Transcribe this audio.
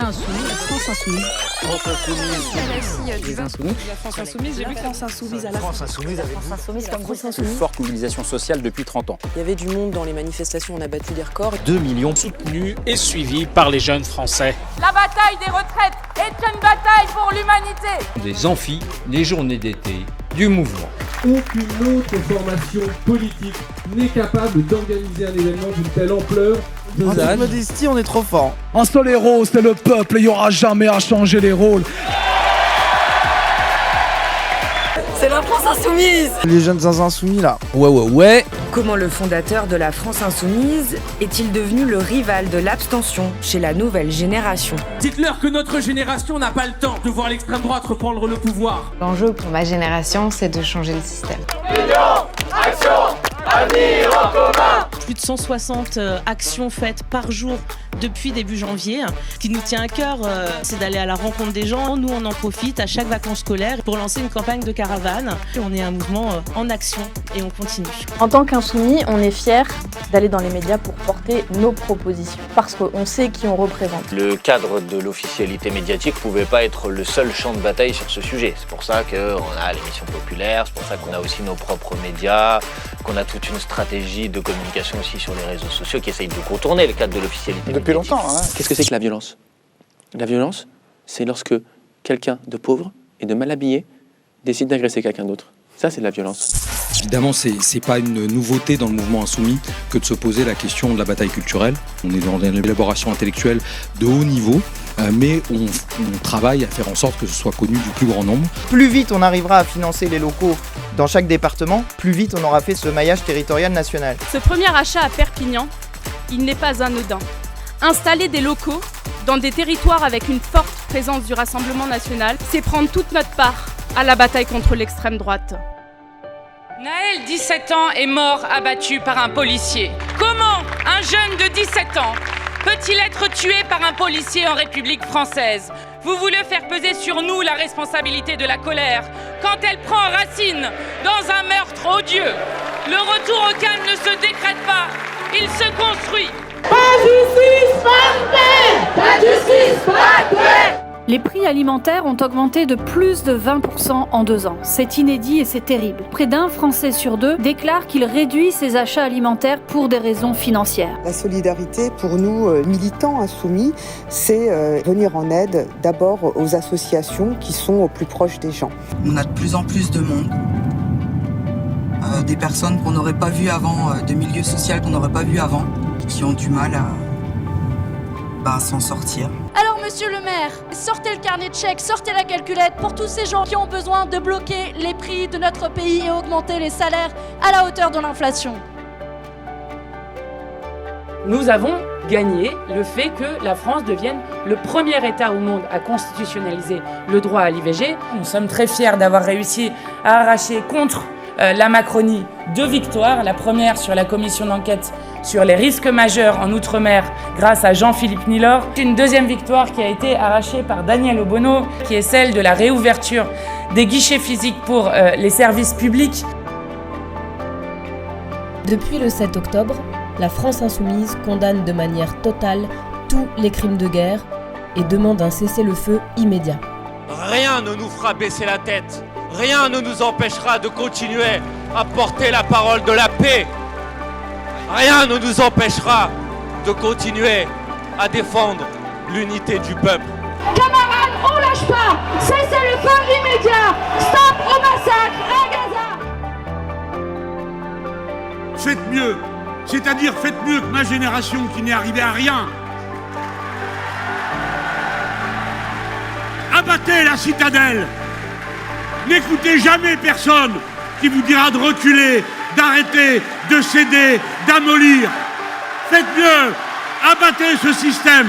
Insoumise. La France Insoumise. France Insoumise. Les Insoumis. La France Insoumise, j'ai vu France Insoumise à la France Insoumise avec France Insoumise comme France groupe. Insoumise. Forte mobilisation sociale depuis 30 ans. Il y avait du monde dans les manifestations, on a battu des records. 2 millions. Soutenu et suivi par les jeunes Français. La bataille des retraites est une bataille pour l'humanité. Des amphis, les journées d'été, du mouvement. Aucune autre formation politique n'est capable d'organiser un événement d'une telle ampleur. En toute modestie, on est trop fort. Un seul héros, c'est le peuple, il n'y aura jamais à changer les rôles. C'est la France Insoumise. Les jeunes insoumis là. Ouais. Comment le fondateur de la France Insoumise est-il devenu le rival de l'abstention chez la nouvelle génération? Dites-leur que notre génération n'a pas le temps de voir l'extrême droite reprendre le pouvoir. L'enjeu pour ma génération, c'est de changer le système. Union, action, avenir en commun. Plus de 160 actions faites par jour depuis début janvier. Ce qui nous tient à cœur, c'est d'aller à la rencontre des gens. Nous, on en profite à chaque vacances scolaires pour lancer une campagne de caravane. On est un mouvement en action et on continue. En tant qu'insoumis, on est fiers d'aller dans les médias pour porter nos propositions. Parce qu'on sait qui on représente. Le cadre de l'officialité médiatique ne pouvait pas être le seul champ de bataille sur ce sujet. C'est pour ça qu'on a l'émission populaire, c'est pour ça qu'on a aussi nos propres médias, qu'on a toute une stratégie de communication aussi sur les réseaux sociaux qui essayent de contourner le cadre de l'officialité médiatique. Depuis longtemps, hein. Qu'est-ce que c'est que la violence? La violence, c'est lorsque quelqu'un de pauvre et de mal habillé décide d'agresser quelqu'un d'autre. Ça, c'est de la violence. Évidemment, c'est pas une nouveauté dans le mouvement insoumis que de se poser la question de la bataille culturelle. On est dans une élaboration intellectuelle de haut niveau, mais on travaille à faire en sorte que ce soit connu du plus grand nombre. Plus vite on arrivera à financer les locaux dans chaque département, plus vite on aura fait ce maillage territorial national. Ce premier achat à Perpignan, il n'est pas anodin. Installer des locaux dans des territoires avec une forte présence du Rassemblement national, c'est prendre toute notre part à la bataille contre l'extrême droite. Naël, 17 ans, est mort abattu par un policier. Comment un jeune de 17 ans peut-il être tué par un policier en République française? Vous voulez faire peser sur nous la responsabilité de la colère quand elle prend racine dans un meurtre odieux. Le retour au calme ne se décrète pas, il se construit. Pas de justice, pas de paix! Pas de justice, pas de paix! Les prix alimentaires ont augmenté de plus de 20% en 2 ans. C'est inédit et c'est terrible. Près d'un Français sur 2 déclare qu'il réduit ses achats alimentaires pour des raisons financières. La solidarité pour nous, militants insoumis, c'est venir en aide d'abord aux associations qui sont au plus proche des gens. On a de plus en plus de monde. Des personnes qu'on n'aurait pas vues avant, des milieux sociaux qu'on n'aurait pas vus avant, qui ont du mal à s'en sortir. Alors monsieur le maire, sortez le carnet de chèques, sortez la calculette pour tous ces gens qui ont besoin de bloquer les prix de notre pays et augmenter les salaires à la hauteur de l'inflation. Nous avons gagné le fait que la France devienne le premier État au monde à constitutionnaliser le droit à l'IVG. Nous sommes très fiers d'avoir réussi à arracher contre la Macronie 2 victoires. La première sur la commission d'enquête sur les risques majeurs en Outre-mer grâce à Jean-Philippe Nilor. Une deuxième victoire qui a été arrachée par Daniel Obono, qui est celle de la réouverture des guichets physiques pour les services publics. Depuis le 7 octobre, la France Insoumise condamne de manière totale tous les crimes de guerre et demande un cessez-le-feu immédiat. Rien ne nous fera baisser la tête. Rien ne nous empêchera de continuer à porter la parole de la paix. Rien ne nous empêchera de continuer à défendre l'unité du peuple. Camarades, on lâche pas! Cessez-le-feu immédiat! Stop au massacre à Gaza! Faites mieux, c'est-à-dire faites mieux que ma génération qui n'est arrivée à rien. Abattez la citadelle. N'écoutez jamais personne qui vous dira de reculer, d'arrêter, de céder, d'amollir. Faites mieux, abattez ce système.